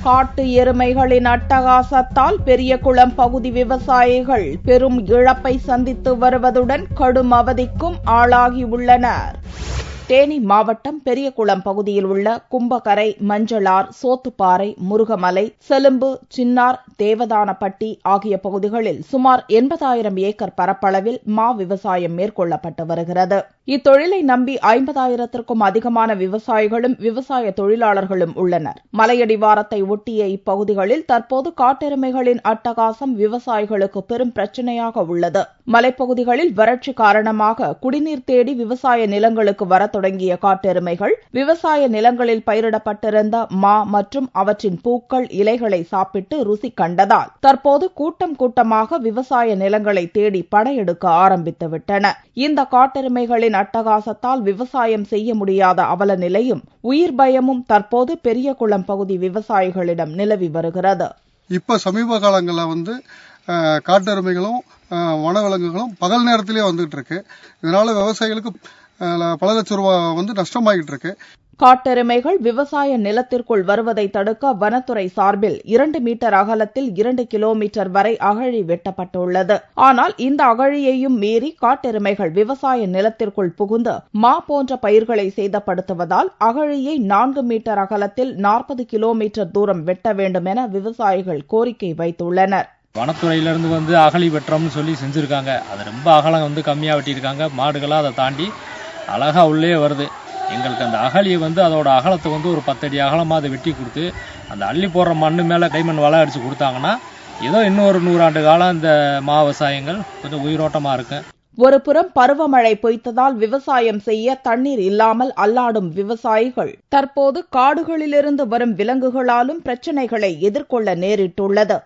காட்டு எருமைகளின் அட்டகாசத்தால் பெரியகுளம் பகுதி விவசாயிகள் பெரும் இழப்பை சந்தித்து வருவதுடன் கடும் அவதிக்கும் ஆளாகியுள்ளனர். தேனி மாவட்டம் பெரியகுளம் பகுதியில் உள்ள கும்பகரை, மஞ்சளார், சோத்துப்பாறை, முருகமலை, செலும்பு, சின்னார், தேவதானப்பட்டி ஆகிய பகுதிகளில் சுமார் 80,000 ஏக்கர் பரப்பளவில் மா விவசாயம் மேற்கொள்ளப்பட்டு வருகிறது. இத்தொழிலை நம்பி 50,000த்திற்கும் அதிகமான விவசாயிகளும் விவசாய தொழிலாளர்களும் உள்ளனர். மலையடிவாரத்தை ஒட்டிய இப்பகுதிகளில் தற்போது காட்டெருமைகளின் அட்டகாசம் விவசாயிகளுக்கு பெரும் பிரச்சினையாக உள்ளது. மலைப்பகுதிகளில் வறட்சி காரணமாக குடிநீர் தேடி விவசாய நிலங்களுக்கு வர தொடங்கிய காட்டெருமைகள் விவசாய நிலங்களில் பயிரிடப்பட்டிருந்த மா மற்றும் அவற்றின் பூக்கள், இலைகளை சாப்பிட்டு ருசி கண்டதால் தற்போது கூட்டம் கூட்டமாக விவசாய நிலங்களை தேடி படையெடுக்க ஆரம்பித்துவிட்டன. இந்த காட்டெருமைகளின் அட்டகாசத்தால் விவசாயம் செய்ய முடியாத அவல நிலையும் உயிர் பயமும் தற்போது பெரியகுளம் பகுதி விவசாயிகளிடம் நிலவி வருகிறது. இப்ப சமீப காலங்களில் காட்டெருமைகளும் வனவிலங்குகளும் பகல் நேரத்திலே வந்துட்டு இருக்கு. இதனால விவசாயிகளுக்கு பல லட்சம் ரூபாய் நஷ்டமாகிட்டு இருக்கு. காட்டெருமைகள் விவசாய நிலத்திற்குள் வருவதை தடுக்க வனத்துறை சார்பில் 2 மீட்டர் அகலத்தில் 2 கிலோமீட்டர் வரை அகழி வெட்டப்பட்டுள்ளது. ஆனால் இந்த அகழியையும் மீறி காட்டெருமைகள் விவசாய நிலத்திற்குள் புகுந்து மா போன்ற பயிர்களை சேதப்படுத்துவதால் அகழியை 4 மீட்டர் அகலத்தில் 40 கிலோமீட்டர் தூரம் வெட்ட வேண்டும் என விவசாயிகள் கோரிக்கை வைத்துள்ளனர். வனத்துறையிலிருந்து அகழி வெட்டுறோம்னு சொல்லி செஞ்சிருக்காங்க. அது ரொம்ப அகலம் கம்மியாக வெட்டியிருக்காங்க. மாடுகளாக அதை தாண்டி அழகா உள்ளே வருது. எங்களுக்கு அந்த அகழியை அதோட அகலத்தை ஒரு 10 அடி அகலமாக அதை வெட்டி கொடுத்து அந்த அள்ளி போடுற மண்ணு மேலே கைமண் வலை அடிச்சு கொடுத்தாங்கன்னா ஏதோ இன்னொரு 100 ஆண்டு காலம் இந்த மா விவசாயங்கள் கொஞ்சம் உயிரோட்டமாக இருக்கு. ஒருபுறம் பருவமழை பொய்த்ததால் விவசாயம் செய்ய தண்ணீர் இல்லாமல் அல்லாடும் விவசாயிகள் தற்போது காடுகளிலிருந்து வரும் விலங்குகளாலும் பிரச்சினைகளை எதிர்கொள்ள நேரிட்டுள்ளது.